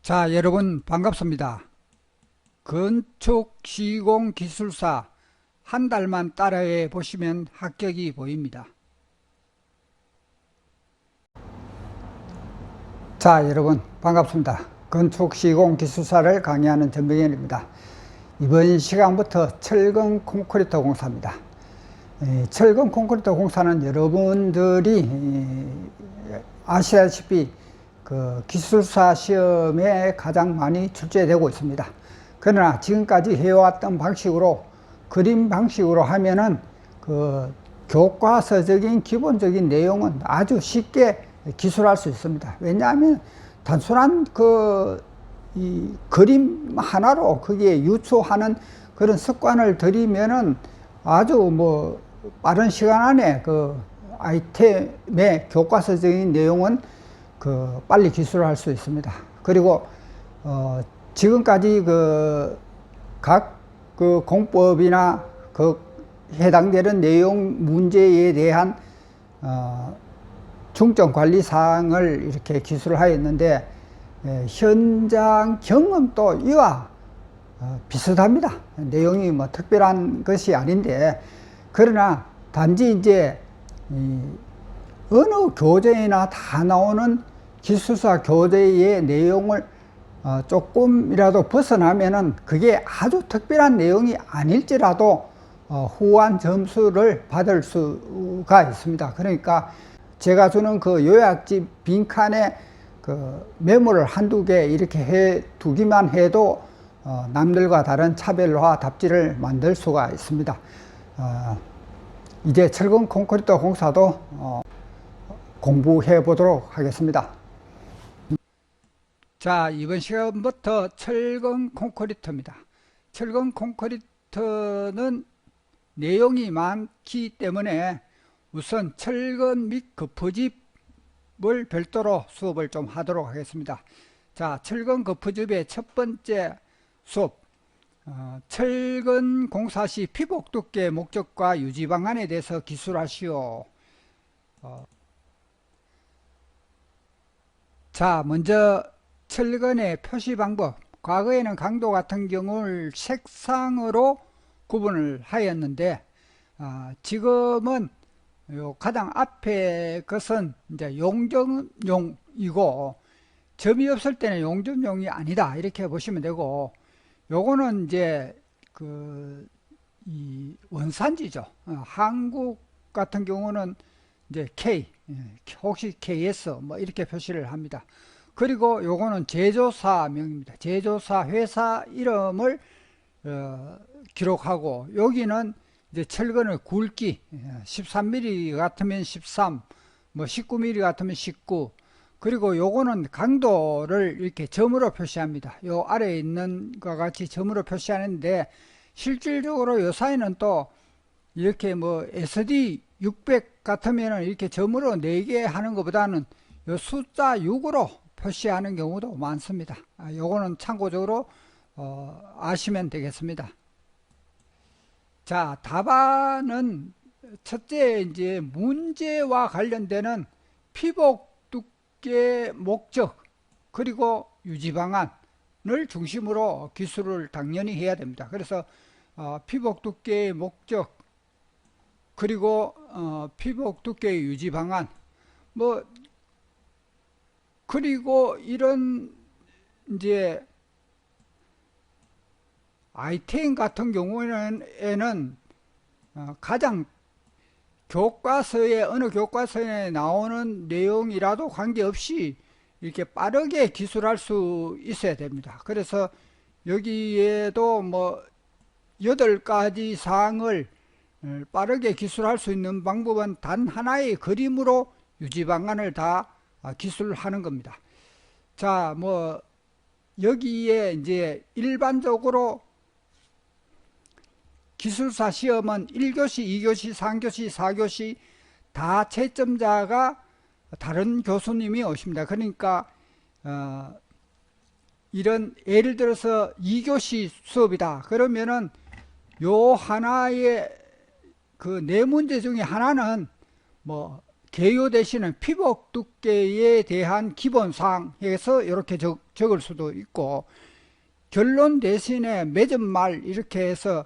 자, 여러분 반갑습니다. 건축시공기술사 한 달만 따라해 보시면 합격이 보입니다. 자, 여러분 반갑습니다. 건축시공기술사를 강의하는 전병현입니다. 이번 시간부터 철근 콘크리트 공사입니다. 철근 콘크리트 공사는 여러분들이 아시다시피 그 기술사 시험에 가장 많이 출제되고 있습니다. 그러나 지금까지 해왔던 방식으로 그림 방식으로 하면은 그 교과서적인 기본적인 내용은 아주 쉽게 기술할 수 있습니다. 왜냐하면 단순한 이 그림 하나로 거기에 유추하는 그런 습관을 들이면은 아주 뭐 빠른 시간 안에 그 아이템의 교과서적인 내용은 빨리 기술할 수 있습니다. 그리고 지금까지 각 공법이나 해당되는 내용 문제에 대한 중점 관리 사항을 이렇게 기술하였는데, 현장 경험도 이와 비슷합니다. 내용이 뭐 특별한 것이 아닌데, 그러나 단지 이제 어느 교재에나 다 나오는 기술사 교재의 내용을 조금이라도 벗어나면은 그게 아주 특별한 내용이 아닐지라도 후한 점수를 받을 수가 있습니다. 그러니까 제가 주는 그 요약집 빈칸에 메모를 한두 개 이렇게 두기만 해도 남들과 다른 차별화 답지를 만들 수가 있습니다. 이제 철근 콘크리트 공사도 공부해 보도록 하겠습니다. 자, 이번 시간부터 철근 콘크리트입니다. 철근 콘크리트는 내용이 많기 때문에 우선 철근 및 거푸집을 별도로 수업을 좀 하도록 하겠습니다. 자, 철근 거푸집의 첫 번째 수업, 철근 공사 시 피복 두께 목적과 유지 방안에 대해서 기술하시오. 자, 먼저 철근의 표시 방법. 과거에는 강도 같은 경우를 색상으로 구분을 하였는데, 지금은 가장 앞에 것은 이제 용접용이고, 점이 없을 때는 용접용이 아니다, 이렇게 보시면 되고, 요거는 이제 이 원산지죠. 한국 같은 경우는 이제 K, 혹시 KS 뭐 이렇게 표시를 합니다. 그리고 요거는 제조사명입니다. 제조사 회사 이름을 기록하고, 여기는 이제 철근의 굵기 13mm 같으면 13, 뭐 19mm 같으면 19, 그리고 요거는 강도를 이렇게 점으로 표시합니다. 요 아래에 있는 것과 같이 점으로 표시하는데, 실질적으로 요 사이는 또 이렇게 뭐 SD 600 같으면 이렇게 점으로 4개 하는 것보다는 요 숫자 6으로 표시하는 경우도 많습니다. 요거는 참고적으로 아시면 되겠습니다. 자, 답안은 첫째 이제 문제와 관련되는 피복 두께 목적 그리고 유지 방안을 중심으로 기술을 당연히 해야 됩니다. 그래서 피복 두께의 목적 그리고 피복 두께의 유지 방안, 뭐 그리고 이런 이제 아이템 같은 경우에는 가장 교과서에 어느 교과서에 나오는 내용이라도 관계없이 이렇게 빠르게 기술할 수 있어야 됩니다. 그래서 여기에도 뭐 8가지 사항을 빠르게 기술할 수 있는 방법은 단 하나의 그림으로 유지 방안을 다 기술하는 겁니다. 자, 뭐 여기에 이제 일반적으로 기술사 시험은 1교시, 2교시, 3교시, 4교시 다 채점자가 다른 교수님이 오십니다. 그러니까 이런 예를 들어서 2교시 수업이다. 그러면은 요 하나의 그 4문제 중에 하나는 뭐 개요 대신에 피복 두께에 대한 기본사항에서 이렇게 적을 수도 있고, 결론 대신에 맺은말 이렇게 해서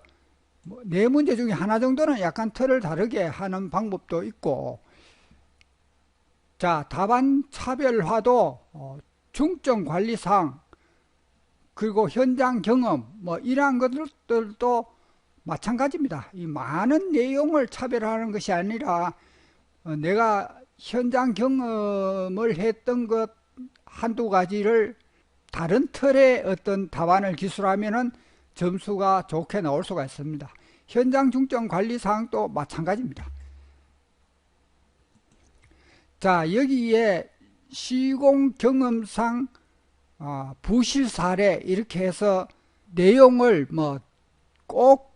네 문제 중에 하나 정도는 약간 틀을 다르게 하는 방법도 있고, 자, 답안 차별화도 중점 관리사항, 그리고 현장 경험, 이러한 것들도 마찬가지입니다. 이 많은 내용을 차별화하는 것이 아니라 내가 현장 경험을 했던 것 한두 가지를 다른 틀의 어떤 답안을 기술하면은 점수가 좋게 나올 수가 있습니다. 현장 중점 관리 사항도 마찬가지입니다. 자, 여기에 시공 경험상 부실 사례 이렇게 해서 내용을 꼭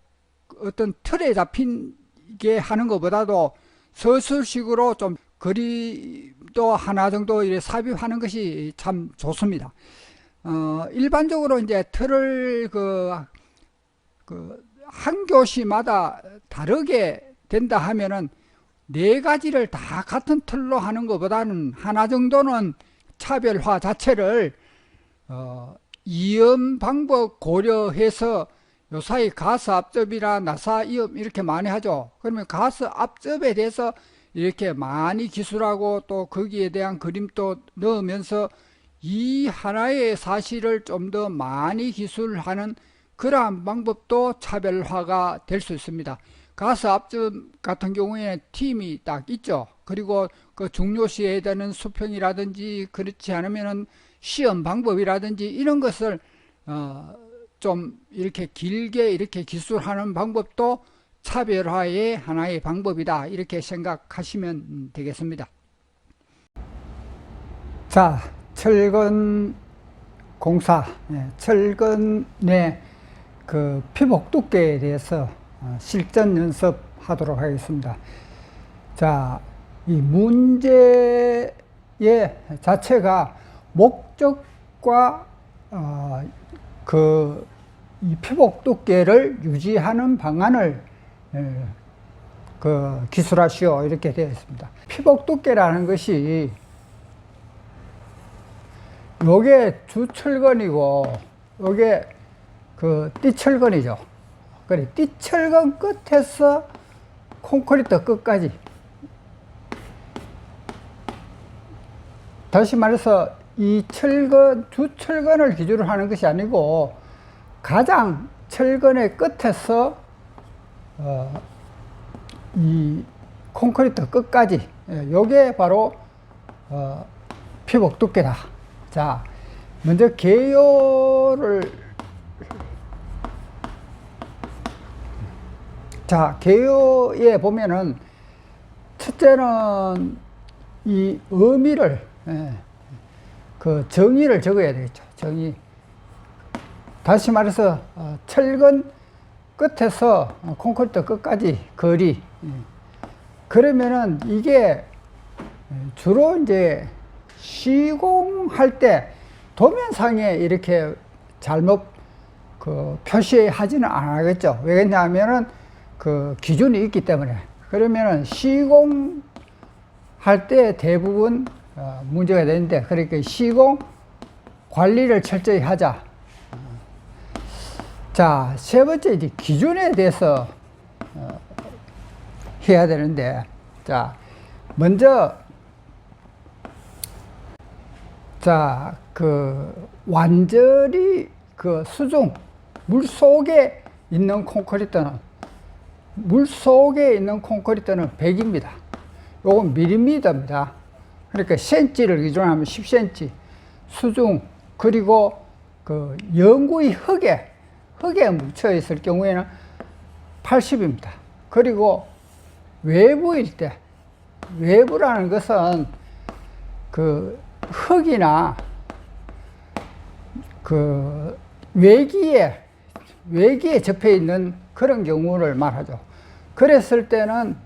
어떤 틀에 잡힌게 하는 것보다도 서술식으로 좀 그림도 하나 정도 이렇게 삽입하는 것이 참 좋습니다. 일반적으로 이제 틀을 한 교시마다 다르게 된다 하면은 네 가지를 다 같은 틀로 하는 것보다는 하나 정도는 차별화 자체를 이음 방법 고려해서 요사이 가스 앞접이나 나사 이음 이렇게 많이 하죠. 그러면 가스 앞접에 대해서 이렇게 많이 기술하고 또 거기에 대한 그림도 넣으면서 이 하나의 사실을 좀 더 많이 기술하는 그러한 방법도 차별화가 될 수 있습니다. 가스 앞접 같은 경우에는 팀이 딱 있죠. 그리고 그 중요시해야 되는 수평이라든지 그렇지 않으면은 시험 방법이라든지 이런 것을 좀 이렇게 길게 이렇게 기술하는 방법도 차별화의 하나의 방법이다, 이렇게 생각하시면 되겠습니다. 자, 철근 공사, 철근의 그 피복 두께에 대해서 실전 연습하도록 하겠습니다. 자, 이 문제의 자체가 목적과 이 피복 두께를 유지하는 방안을 기술하시오, 이렇게 되어 있습니다. 피복 두께라는 것이 요게 주철근이고 요게 그 띠철근이죠. 그래, 띠철근 끝에서 콘크리트 끝까지, 다시 말해서 이 철근, 주철근을 기준으로 하는 것이 아니고 가장 철근의 끝에서 이 콘크리트 끝까지, 요게 바로 피복 두께다. 자, 먼저 개요를, 자, 개요에 보면은 첫째는 이 의미를, 그 정의를 적어야 되겠죠. 정의. 다시 말해서 철근 끝에서 콘크리트 끝까지 거리. 그러면은 이게 주로 이제 시공할 때 도면상에 이렇게 잘못 표시하지는 않겠죠. 왜냐하면은 그 기준이 있기 때문에. 그러면은 시공할 때 대부분 문제가 되는데, 그러니까 시공 관리를 철저히 하자. 자, 세 번째 이제 기준에 대해서 해야 되는데, 자, 먼저 자, 완전히 수중 물 속에 있는 콘크리트는 100입니다. 요건 밀리미터입니다. 그러니까 센치를 기준하면 10cm 수중, 그리고 영구히 흙에 묻혀 있을 경우에는 80입니다. 그리고 외부일 때, 외부라는 것은 흙이나 외기에 접해 있는 그런 경우를 말하죠. 그랬을 때는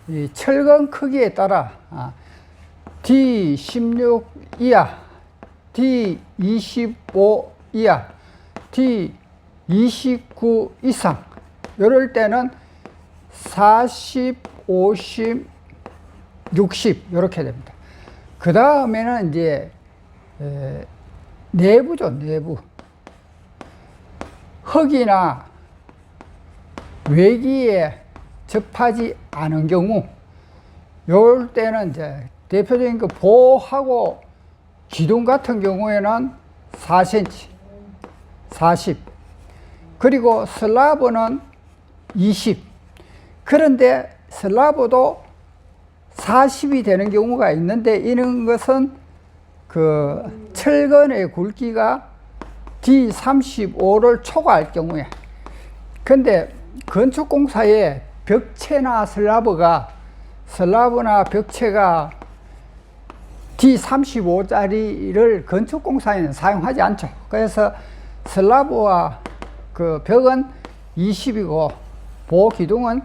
이 철근 크기에 따라 D16 이하, D25 이하, D29 이상, 이럴 때는 40, 50, 60 이렇게 됩니다. 그 다음에는 이제 내부죠. 내부 흙이나 외기에 접하지 않은 경우, 요럴 때는 이제 대표적인 그 보하고 기둥 같은 경우에는 4cm, 40, 그리고 슬라브는 20. 그런데 슬라브도 40이 되는 경우가 있는데, 이런 것은 그 철근의 굵기가 D35를 초과할 경우에. 근데 건축공사에 벽체나 슬라브나 벽체가 D35짜리를 건축공사에는 사용하지 않죠. 그래서 슬라브와 그 벽은 20이고 보기둥은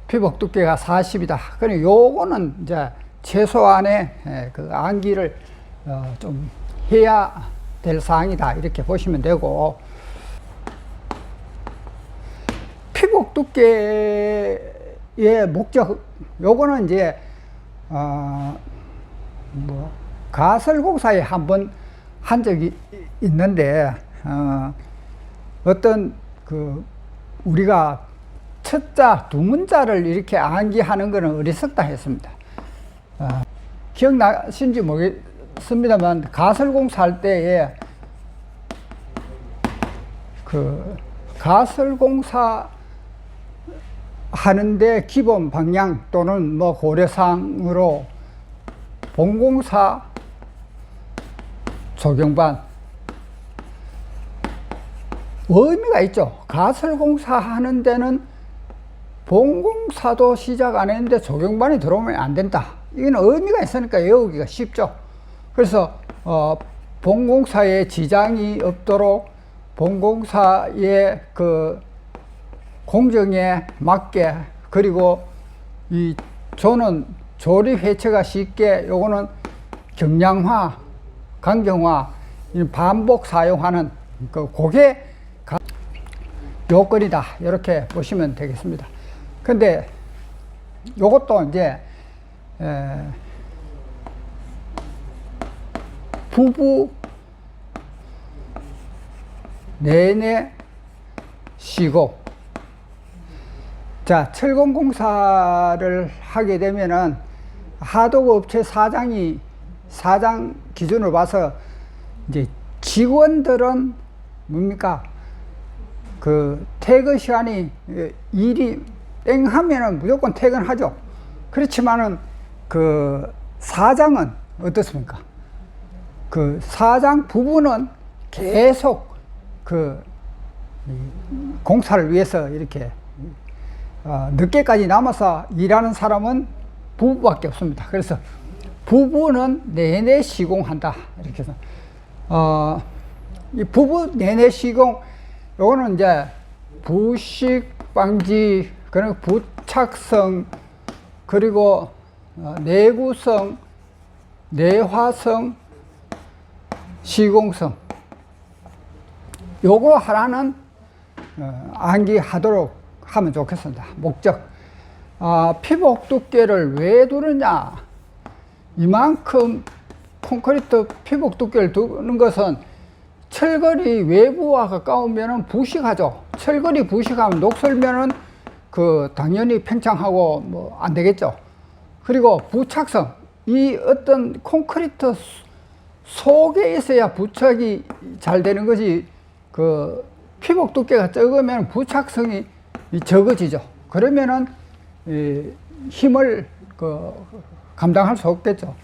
피복 두께가 40이다. 그러니까 요거는 이제 최소한의 그 암기를 좀 해야 될 사항이다, 이렇게 보시면 되고, 피복 두께의 목적, 요거는 이제 가설공사에 한번 한 적이 있는데, 어떤 그 우리가 첫자 두 문자를 이렇게 암기하는 것은 어리석다 했습니다. 기억나신지 모르겠습니다만, 가설공사 할 때에 그 가설공사 하는데 기본 방향 또는 뭐 고려사항으로 본공사, 조경반 의미가 있죠. 가설공사 하는 데는 본공사도 시작 안 했는데 조경반이 들어오면 안 된다. 이건 의미가 있으니까 외우기가 쉽죠. 그래서 본공사에 지장이 없도록 본공사의 그 공정에 맞게, 그리고 이 조는 조립 회체가 쉽게, 요거는 경량화, 강경화, 반복 사용하는 그게 요건이다, 이렇게 보시면 되겠습니다. 근데 요것도 이제 부부 내내 쉬고, 자, 철공공사를 하게 되면은 하도급업체 사장 기준으로 봐서 이제 직원들은 뭡니까? 그 퇴근 시간이 일이 땡 하면은 무조건 퇴근하죠. 그렇지만은 그 사장은 어떻습니까? 그 사장 부부는 계속 그 공사를 위해서 이렇게 늦게까지 남아서 일하는 사람은 부부밖에 없습니다. 그래서 부부는 내내 시공한다, 이렇게 해서 이 부부 내내 시공, 요거는 이제 부식 방지, 그리고 부착성, 그리고 내구성, 내화성, 시공성, 요거 하나는 암기하도록 하면 좋겠습니다. 목적, 피복 두께를 왜 두느냐, 이만큼 콘크리트 피복 두께를 두는 것은 철근이 외부와 가까우면 부식하죠. 철근이 부식하면 녹슬면은 그 당연히 팽창하고 뭐 안 되겠죠. 그리고 부착성, 이 어떤 콘크리트 속에 있어야 부착이 잘 되는 것이, 그 피복 두께가 적으면 부착성이 적어지죠. 그러면은 힘을 감당할 수 없겠죠.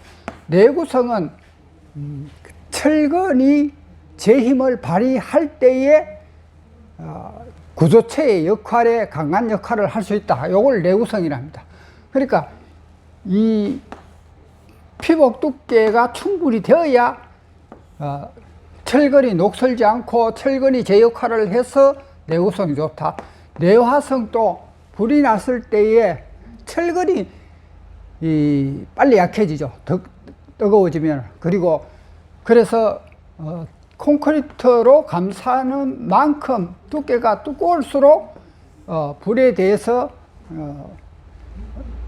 내구성은 철근이 제 힘을 발휘할 때에 구조체의 역할에 강한 역할을 할 수 있다. 요걸 내구성이라 합니다. 그러니까 이 피복 두께가 충분히 되어야 철근이 녹슬지 않고 철근이 제 역할을 해서 내구성이 좋다. 내화성도 불이 났을 때에 철근이 빨리 약해지죠. 뜨거워지면. 그리고 그래서 콘크리트로 감싸는 만큼 두께가 두꺼울수록 불에 대해서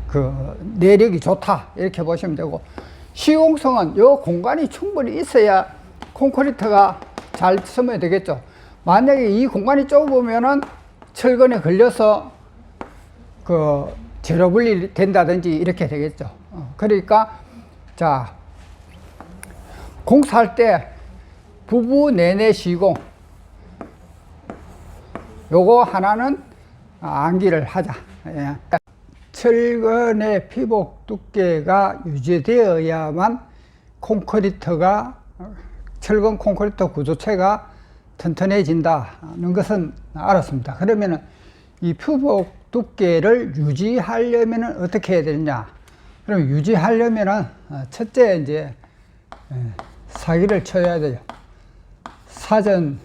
그 내력이 좋다 이렇게 보시면 되고, 시공성은 요 공간이 충분히 있어야 콘크리트가 잘 스며야 되겠죠. 만약에 이 공간이 좁으면은 철근에 걸려서 그 재료 분리 된다든지 이렇게 되겠죠. 그러니까 자, 공사할 때 부부 내내 시공 요거 하나는 암기를 하자. 예. 철근의 피복 두께가 유지되어야만 콘크리트가, 철근 콘크리트 구조체가 튼튼해진다는 것은 알았습니다. 그러면은 이 피복 두께를 유지하려면은 어떻게 해야 되느냐? 그럼 유지하려면은 첫째 이제 사기를 쳐야 돼요. 사전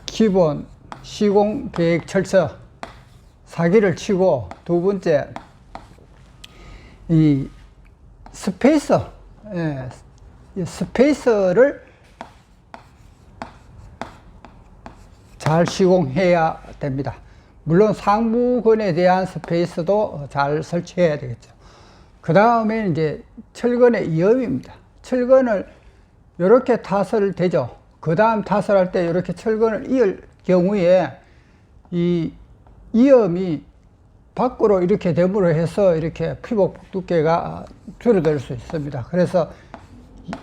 기본 시공 계획 철서 사기를 치고, 두 번째 이 스페이서, 이 스페이서를 잘 시공해야 됩니다. 물론 상부근에 대한 스페이스도 잘 설치해야 되겠죠. 그 다음에 이제 철근의 이음입니다. 철근을 이렇게 탓을 대죠. 그 다음 탓을 할 때 이렇게 철근을 이을 경우에 이 이음이 밖으로 이렇게 됨으로 해서 이렇게 피복 두께가 줄어들 수 있습니다. 그래서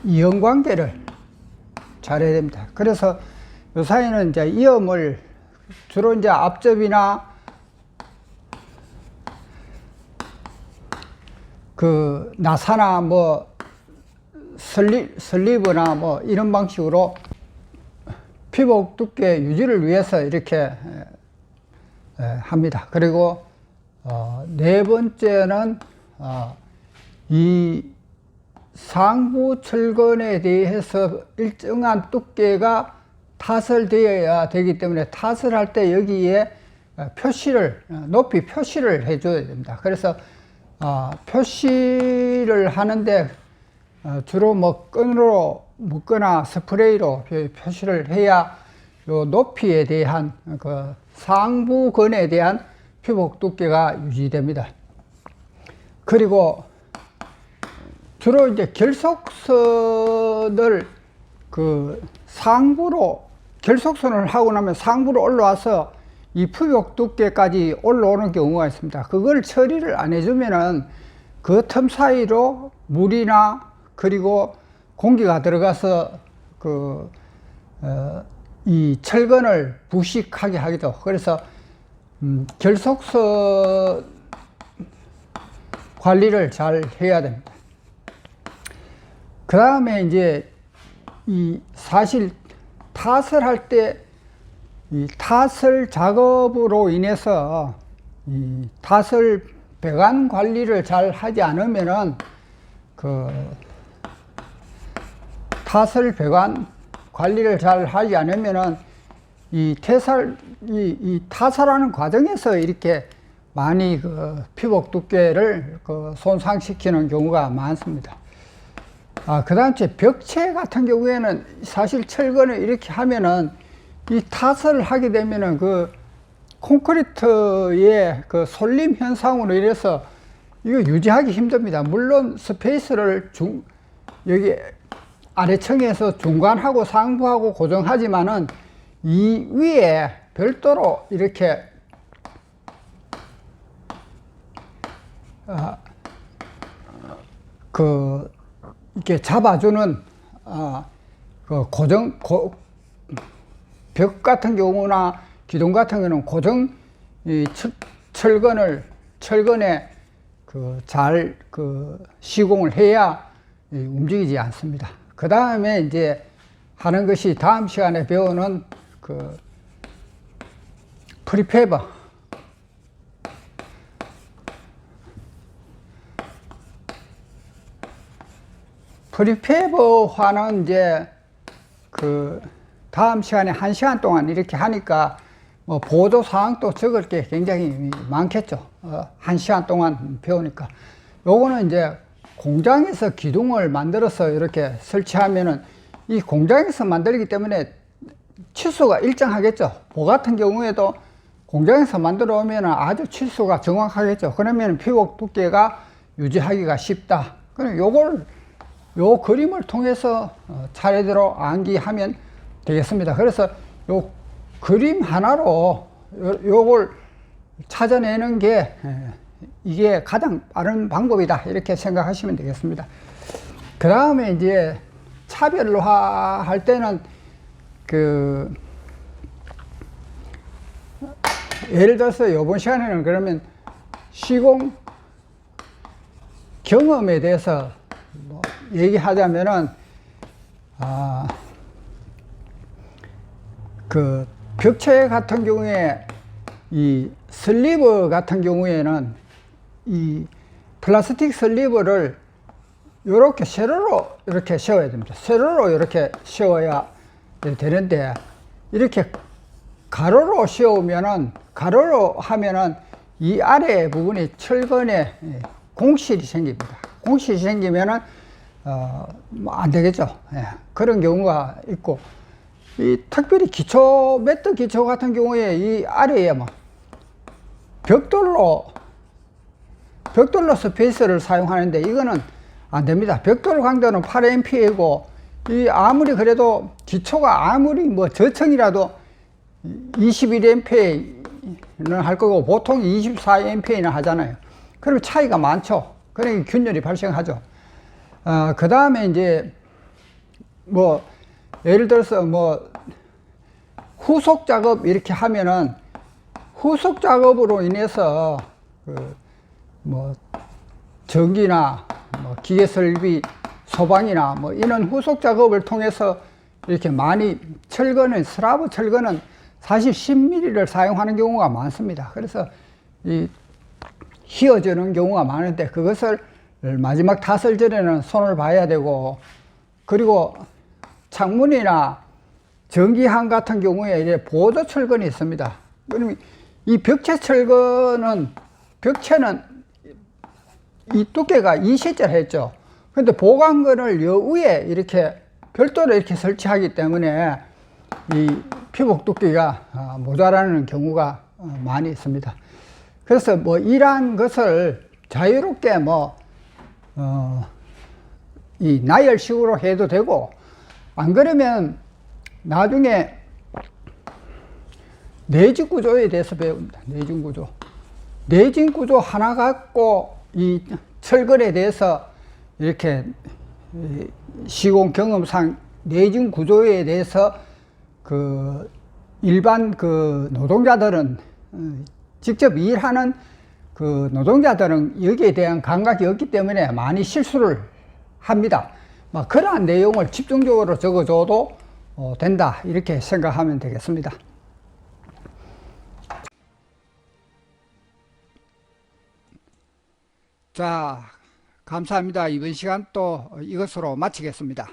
이음 관계를 잘해야 됩니다. 그래서 요사이는 이제 이음을 주로 이제 앞접이나 그 나사나 뭐 슬리브나 뭐 이런 방식으로 피복 두께 유지를 위해서 이렇게 합니다. 그리고 네 번째는 이 상부 철근에 대해서 일정한 두께가 타설되어야 되기 때문에 탓을 할 때 여기에 표시를, 높이 표시를 해줘야 됩니다. 그래서 표시를 하는데 주로 뭐 끈으로 묶거나 스프레이로 표시를 해야 요 높이에 대한 그 상부근에 대한 피복 두께가 유지됩니다. 그리고 주로 이제 결속선을 그 상부로, 결속선을 하고 나면 상부로 올라와서 이 피복 두께까지 올라오는 경우가 있습니다. 그걸 처리를 안 해주면은 그 틈 사이로 물이나 그리고 공기가 들어가서 이 철근을 부식하게 하기도. 그래서 결속선 관리를 잘 해야 됩니다. 그 다음에 이제 이 사실 탓을 할 때 이 탓을 작업으로 인해서 이 탓을 배관 관리를 잘 하지 않으면은 그 탓을 배관 관리를 잘 하지 않으면은 이 타설하는 과정에서 이렇게 많이 그 피복 두께를 그 손상시키는 경우가 많습니다. 그 다음 벽체 같은 경우에는 사실 철근을 이렇게 하면은 이 탓을 하게 되면은 그 콘크리트의 그 솔림 현상으로 인해서 이거 유지하기 힘듭니다. 물론 스페이스를 여기 아래층에서 중간하고 상부하고 고정하지만은 이 위에 별도로 이렇게 이렇게 잡아주는 그 벽 같은 경우나 기둥 같은 경우는 고정 철근에 잘 시공을 해야 움직이지 않습니다. 그 다음에 이제 하는 것이 다음 시간에 배우는 프리페버. 프리페버화는 이제 다음 시간에 1시간 동안 이렇게 하니까 뭐 보조 사항도 적을 게 굉장히 많겠죠. 1시간 동안 배우니까. 요거는 이제 공장에서 기둥을 만들어서 이렇게 설치하면은 이 공장에서 만들기 때문에 치수가 일정하겠죠. 보 같은 경우에도 공장에서 만들어 오면 아주 치수가 정확하겠죠. 그러면 피복 두께가 유지하기가 쉽다. 그럼 요 그림을 통해서 차례대로 암기하면 되겠습니다. 그래서 요 그림 하나로 요걸 찾아내는 게 이게 가장 빠른 방법이다, 이렇게 생각하시면 되겠습니다. 그 다음에 이제 차별로화 할 때는 예를 들어서 이번 시간에는 그러면 시공 경험에 대해서 뭐 얘기하자면은 그 벽체 같은 경우에 이 슬리브 같은 경우에는 이 플라스틱 슬리브를 이렇게 세로로 이렇게 세워야 됩니다. 세로로 이렇게 세워야 되는데, 이렇게 가로로 세우면은, 가로로 하면은 이 아래 부분이 철근에 공실이 생깁니다. 공실이 생기면은 뭐 안 되겠죠. 그런 경우가 있고, 이 특별히 매트 기초 같은 경우에 이 아래에 뭐 벽돌로 스페이스를 사용하는데, 이거는 안 됩니다. 벽돌 강도는 8A이고, 이 아무리 그래도 기초가 아무리 뭐 저층이라도 21A는 할 거고, 보통 24A는 하잖아요. 그럼 차이가 많죠. 그러니까 균열이 발생하죠. 그 다음에 이제 뭐 예를 들어서 뭐 후속 작업 이렇게 하면은, 후속 작업으로 인해서 뭐 전기나 뭐 기계 설비 소방이나 뭐 이런 후속 작업을 통해서 이렇게 많이 슬라브 철근은 사실 10mm를 사용하는 경우가 많습니다. 그래서 이 휘어지는 경우가 많은데, 그것을 마지막 타설 전에는 손을 봐야 되고, 그리고 창문이나 전기항 같은 경우에 이제 보조 철근이 있습니다. 그러면 이 벽체는 이 두께가 2cm를 했죠. 근데 보강근을 여 위에 이렇게 별도로 이렇게 설치하기 때문에 이 피복 두께가 모자라는 경우가 많이 있습니다. 그래서 뭐 이러한 것을 자유롭게 이 나열식으로 해도 되고, 안 그러면 나중에 내진 구조에 대해서 배웁니다. 내진 구조. 내진 구조 하나 갖고 이 철근에 대해서 이렇게 시공 경험상 내진 구조에 대해서 일반 노동자들은, 직접 일하는 노동자들은 여기에 대한 감각이 없기 때문에 많이 실수를 합니다. 그러한 내용을 집중적으로 적어줘도 된다, 이렇게 생각하면 되겠습니다. 자, 감사합니다. 이번 시간 또 이것으로 마치겠습니다.